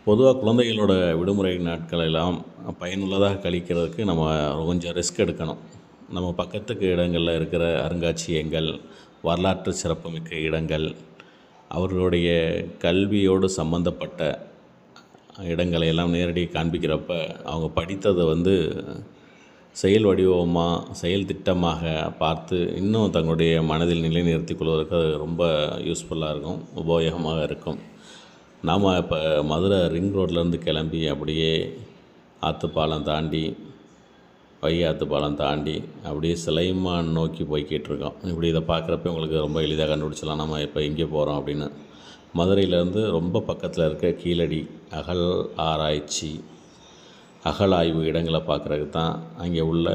பொதுவாக குழந்தைகளோட விடுமுறை நாட்கள் எல்லாம் பயனுள்ளதாக கழிக்கிறதுக்கு நம்ம கொஞ்சம் ரிஸ்க் எடுக்கணும். நம்ம பக்கத்துக்கு இடங்களில் இருக்கிற அருங்காட்சியகங்கள், வரலாற்று சிறப்புமிக்க இடங்கள், அவர்களுடைய கல்வியோடு சம்பந்தப்பட்ட இடங்களை எல்லாம் நேரடி காண்பிக்கிறப்ப அவங்க படித்ததை செயல் வடிவமாக செயல் திட்டமாக பார்த்து இன்னும் தங்களுடைய மனதில் நிலைநிறுத்திக் கொள்வதற்கு அது ரொம்ப யூஸ்ஃபுல்லாக இருக்கும், உபயோகமாக இருக்கும். நாம் இப்போ மதுரை ரிங் ரோட்லேருந்து கிளம்பி அப்படியே ஆற்றுப்பாலம் தாண்டி வைகை ஆற்றுப்பாலம் தாண்டி அப்படியே சிலைமான் நோக்கி போய்கிட்டுருக்கோம். இப்படி இதை பார்க்குறப்ப உங்களுக்கு ரொம்ப எளிதாக கண்டுபிடிச்சலாம் நம்ம இப்போ எங்கே போகிறோம் அப்படின்னு. மதுரையிலேருந்து ரொம்ப பக்கத்தில் இருக்க கீழடி அகழாய்வு இடங்களை பார்க்குறதுக்கு தான் அங்கே உள்ள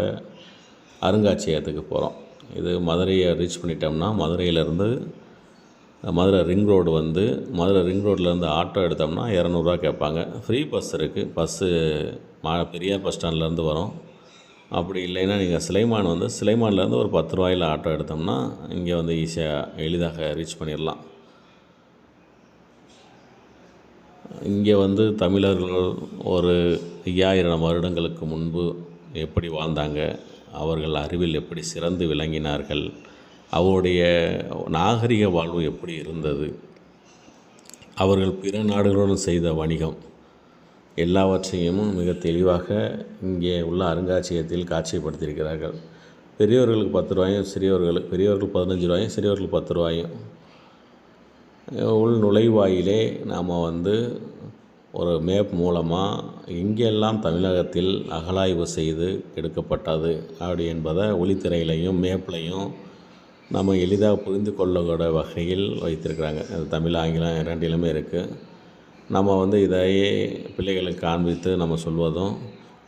அருங்காட்சியகத்துக்கு போகிறோம். இது மதுரையை ரீச் பண்ணிட்டோம்னா மதுரையிலேருந்து மதுரை ரிங் ரோட்லேருந்து ஆட்டோ எடுத்தோம்னா 200 கேட்பாங்க. ஃப்ரீ பஸ் இருக்குது. பஸ்ஸு பெரியார் பஸ் ஸ்டாண்ட்லேருந்து வரும். அப்படி இல்லைன்னா நீங்கள் சிலைமான்லேருந்து ஒரு 10 ரூபாயில் ஆட்டோ எடுத்தோம்னா இங்கே ஈஸியாக எளிதாக ரீச் பண்ணிடலாம். இங்கே தமிழர்கள் ஒரு 5000 வருடங்களுக்கு முன்பு எப்படி வாழ்ந்தாங்க, அவர்கள் அறிவில் எப்படி சிறந்து விளங்கினார்கள், அவருடைய நாகரிக வாழ்வு எப்படி இருந்தது, அவர்கள் பிற நாடுகளுடன் செய்த வணிகம் எல்லாவற்றையும் மிக தெளிவாக இங்கே உள்ள அருங்காட்சியகத்தில் காட்சிப்படுத்தியிருக்கிறார்கள். பெரியவர்களுக்கு 10 ரூபாயும் பெரியவர்கள் 15 ரூபாயும் சிறியவர்கள் 10 ரூபாயும். உள் நுழைவாயிலே நாம் ஒரு மேப் மூலமாக எங்கெல்லாம் தமிழகத்தில் அகழாய்வு செய்து எடுக்கப்பட்டது அப்படி என்பதை ஒளித்திரையிலையும் மேப்லையும் நம்ம எளிதாக புரிந்து கொள்ளக்கூட வகையில் வைத்திருக்கிறாங்க. அது தமிழ் ஆங்கிலம் இரண்டிலுமே இருக்குது. நம்ம இதையே பிள்ளைகளுக்கு காண்பித்து நம்ம சொல்வதும்,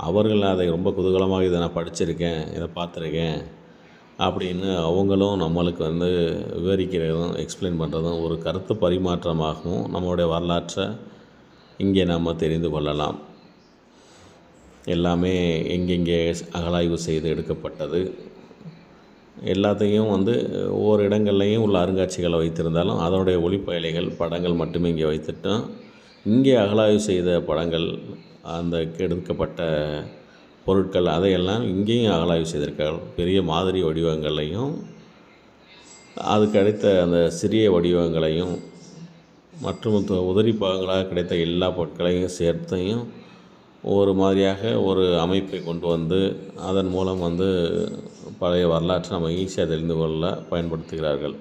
அவர்கள் அதை ரொம்ப குதூகலமாக இதை நான் படிச்சிருக்கேன், இதை பார்த்துருக்கேன் அப்படின்னு அவங்களும் நம்மளுக்கு விவரிக்கிறதும் எக்ஸ்பிளைன் பண்ணுறதும் ஒரு கருத்து பரிமாற்றமாகவும் நம்மளுடைய வரலாற்றை இங்கே நம்ம தெரிந்து கொள்ளலாம். எல்லாமே எங்கெங்கே அகழாய்வு செய்து எடுக்கப்பட்டது எல்லாத்தையும் ஒவ்வொரு இடங்கள்லையும் உள்ள அருங்காட்சிகளை வைத்திருந்தாலும் அதனுடைய ஒளிப்பயலைகள் படங்கள் மட்டுமே இங்கே வைத்துட்டோம். இங்கே அகழாய்வு செய்த படங்கள், அந்த எடுக்கப்பட்ட பொருட்கள் அதையெல்லாம் இங்கேயும் அகழாய்வு செய்திருக்கார்கள். பெரிய மாதிரி வடிவங்களையும் அதுக்கு அடுத்த அந்த சிறிய வடிவங்களையும் மற்றும் உதிரி பாகங்களாக கிடைத்த எல்லா பொருட்களையும் சேர்த்தையும் ஒரு மாதிரியாக ஒரு அமைப்பை கொண்டு அதன் மூலம் பழைய வரலாற்றை நம்ம ஈஸியாக தெரிந்து கொள்ள பயன்படுத்துகிறார்கள்.